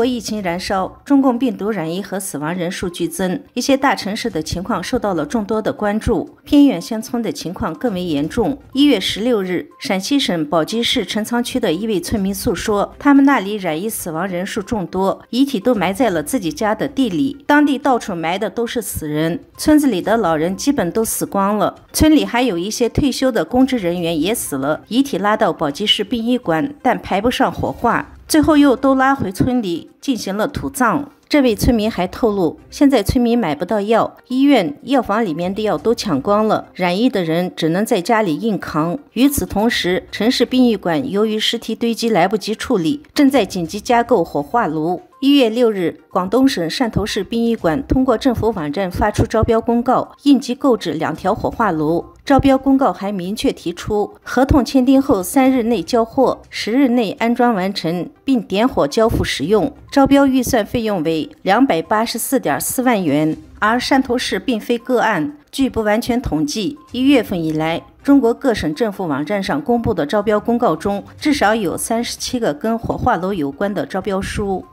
国疫情燃烧，中共病毒染疫和死亡人数剧增，一些大城市的情况受到了众多的关注，偏远乡村的情况更为严重。1月16日，陕西省宝鸡市陈仓区的一位村民诉说，他们那里染疫死亡人数众多，遗体都埋在了自己家的地里，当地到处埋的都是死人，村子里的老人基本都死光了，村里还有一些退休的公职人员也死了，遗体拉到宝鸡市殡仪馆，但排不上火化，最后又都拉回村里进行了土葬。这位村民还透露，现在村民买不到药，医院药房里面的药都抢光了，染疫的人只能在家里硬扛。与此同时，城市殡仪馆由于尸体堆积来不及处理，正在紧急加购火化炉。1月6日，广东省汕头市殡仪馆通过政府网站发出招标公告，应急购置2条火化炉。招标公告还明确提出，合同签订后3日内交货，10日内安装完成，并点火交付使用。招标预算费用为284.4万元。而汕头市并非个案，据不完全统计，1月份以来，中国各省政府网站上公布的招标公告中，至少有37个跟火化炉有关的招标书。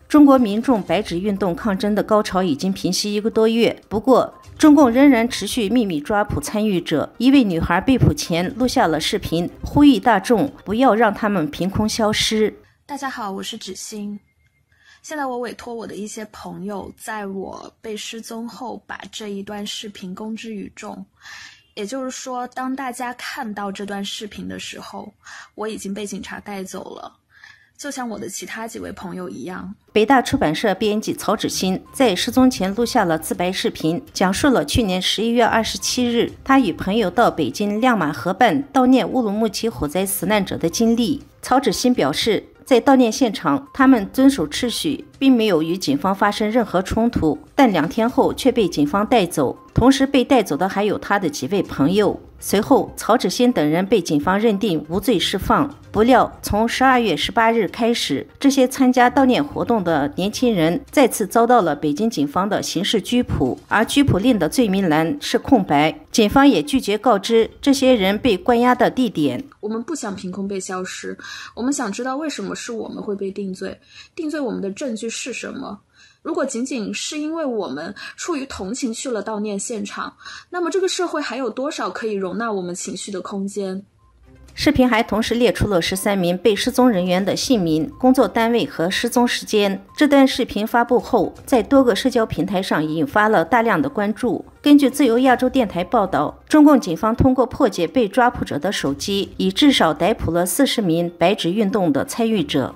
中国民众白纸运动抗争的高潮已经平息1个多月，不过中共仍然持续秘密抓捕参与者。一位女孩被捕前录下了视频，呼吁大众不要让他们凭空消失。大家好，我是芷欣。现在我委托我的一些朋友，在我被失踪后把这一段视频公之于众。也就是说，当大家看到这段视频的时候，我已经被警察带走了，就像我的其他几位朋友一样。北大出版社编辑曹芷欣在失踪前录下了自白视频，讲述了去年11月27日他与朋友到北京亮马河畔悼念乌鲁木齐火灾死难者的经历。曹芷欣表示，在悼念现场，他们遵守秩序，并没有与警方发生任何冲突，但2天后却被警方带走，同时被带走的还有他的几位朋友。随后，曹芷欣等人被警方认定无罪释放。不料，从12月18日开始，这些参加悼念活动的年轻人再次遭到了北京警方的刑事拘捕，而拘捕令的罪名栏是空白，警方也拒绝告知这些人被关押的地点。我们不想凭空被消失，我们想知道为什么是我们会被定罪，定罪我们的证据是什么。如果仅仅是因为我们出于同情去了悼念现场，那么这个社会还有多少可以容纳我们情绪的空间？视频还同时列出了13名被失踪人员的姓名、工作单位和失踪时间。这段视频发布后，在多个社交平台上引发了大量的关注。根据自由亚洲电台报道，中共警方通过破解被抓捕者的手机，已至少逮捕了40名白纸运动的参与者。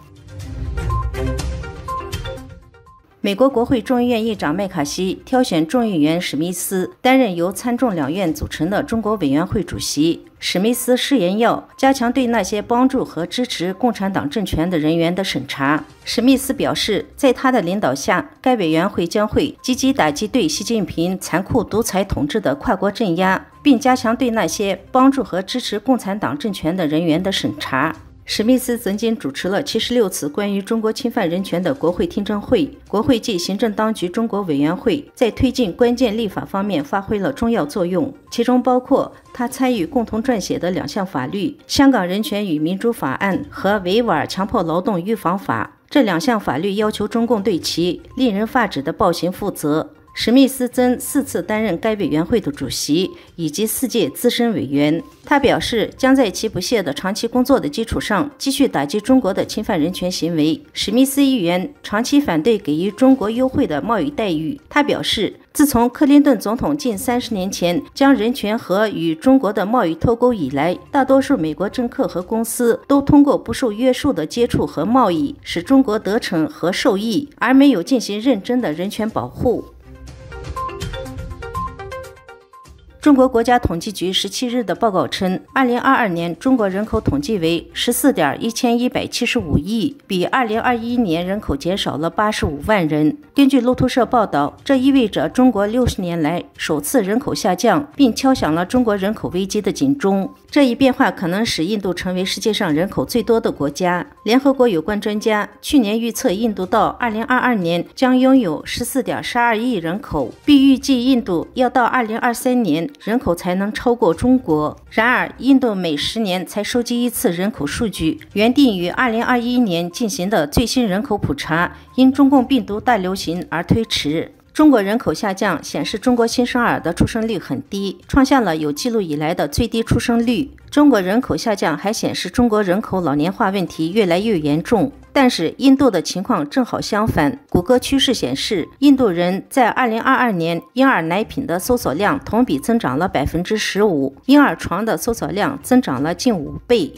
美国国会众议院议长麦卡锡挑选众议员史密斯担任由参众两院组成的中国委员会主席。史密斯誓言要加强对那些帮助和支持共产党政权的人员的审查。史密斯表示，在他的领导下，该委员会将会积极打击对习近平残酷独裁统治的跨国镇压，并加强对那些帮助和支持共产党政权的人员的审查。史密斯曾经主持了76次关于中国侵犯人权的国会听证会，国会暨行政当局中国委员会在推进关键立法方面发挥了重要作用，其中包括他参与共同撰写的2项法律《香港人权与民主法案》和《维吾尔强迫劳动预防法》。这2项法律要求中共对其令人发指的暴行负责。史密斯曾4次担任该委员会的主席，以及4届资深委员。他表示，将在其不懈的长期工作的基础上，继续打击中国的侵犯人权行为。史密斯议员长期反对给予中国优惠的贸易待遇。他表示，自从克林顿总统近30年前将人权和与中国的贸易脱钩以来，大多数美国政客和公司都通过不受约束的接触和贸易，使中国得逞和受益，而没有进行认真的人权保护。中国国家统计局17日的报告称，2022年中国人口统计为14.1175亿，比2021年人口减少了85万人。根据路透社报道，这意味着中国60年来首次人口下降，并敲响了中国人口危机的警钟。这一变化可能使印度成为世界上人口最多的国家。联合国有关专家去年预测，印度到2022年将拥有14.12亿人口，并预计印度要到2023年人口才能超过中国。然而，印度每10年才收集一次人口数据，原定于2021年进行的最新人口普查，因中共病毒大流行而推迟。中国人口下降显示中国新生儿的出生率很低，创下了有记录以来的最低出生率。中国人口下降还显示中国人口老年化问题越来越严重。但是印度的情况正好相反，谷歌趋势显示，印度人在2022年婴儿奶品的搜索量同比增长了15%，婴儿床的搜索量增长了近5倍。